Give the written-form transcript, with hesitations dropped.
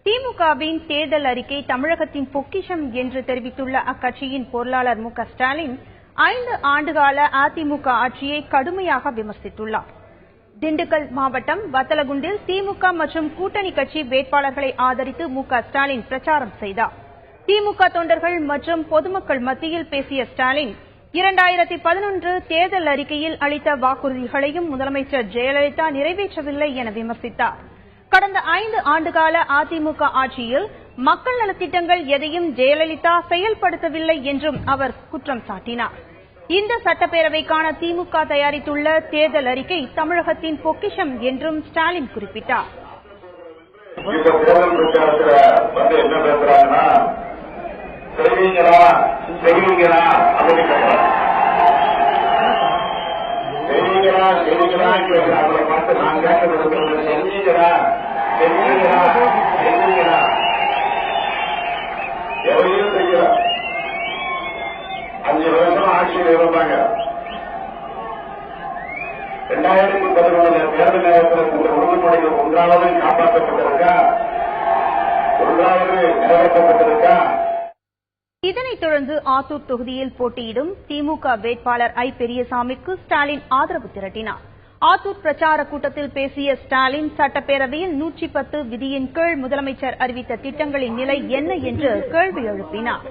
திமுகவின் தேர்தல் அறிக்கை தமிழகத்தின் பொக்கிஷம் என்று தெரிவித்துள்ள அக்கட்சியின் பொருளாளர் மு க ஸ்டாலின் 5 ஆண்டுகால அதிமுக ஆட்சியை கடுமையாக விமர்சித்துள்ளார். திண்டுக்கல் மாவட்டம் வத்தலகுண்டில் திமுக மற்றும் கூட்டணி கட்சி வேட்பாளர்களை ஆதரித்து மு க ஸ்டாலின் பிரச்சாரம் செய்தார். திமுக தொண்டர்கள் மற்றும் பொதுமக்கள் மத்தியில் பேசிய ஸ்டாலின் 2011 தேர்தல் அறிக்கையில் அளித்த வாக்குறுதிகளையும் முதலமைச்சர் ஜெயலலிதா நிறைவேற்றவில்லை என விமர்சித்தார். கடந்த 5 ஆண்டுகால அதிமுக ஆட்சியில் மக்கள் நலத்திட்டங்கள் எதையும் ஜெயலலிதா செயல்படுத்தவில்லை என்றும் அவர் குற்றம் சாட்டினார். இந்த சட்டப்பேரவைக்கான திமுக தயாரித்துள்ள தேர்தல் அறிக்கை தமிழகத்தின் பொக்கிஷம் என்றும் ஸ்டாலின் குறிப்பிட்டார். எதையும் செய்யல. 5 வருஷம் ஆட்சியில் இருந்தாங்க. 2011 தேர்தல் நேரத்தில் இந்த உறுதிமொழிகள் ஒன்றாவது காப்பாற்றப்பட்டிருக்கா, ஒன்றாவது நிறைவேற்றப்பட்டிருக்கா? இதனைத் தொடர்ந்து ஆத்தூர் தொகுதியில் போட்டியிடும் திமுக வேட்பாளர் ஐ. பெரியசாமிக்கு ஸ்டாலின் ஆதரவு திரட்டினார். ஆத்தூர் பிரச்சார கூட்டத்தில் பேசிய ஸ்டாலின் சட்டப்பேரவையில் 110 விதியின் கீழ் முதலமைச்சர் அறிவித்த திட்டங்களின் நிலை என்ன என்று கேள்வி எழுப்பினார்.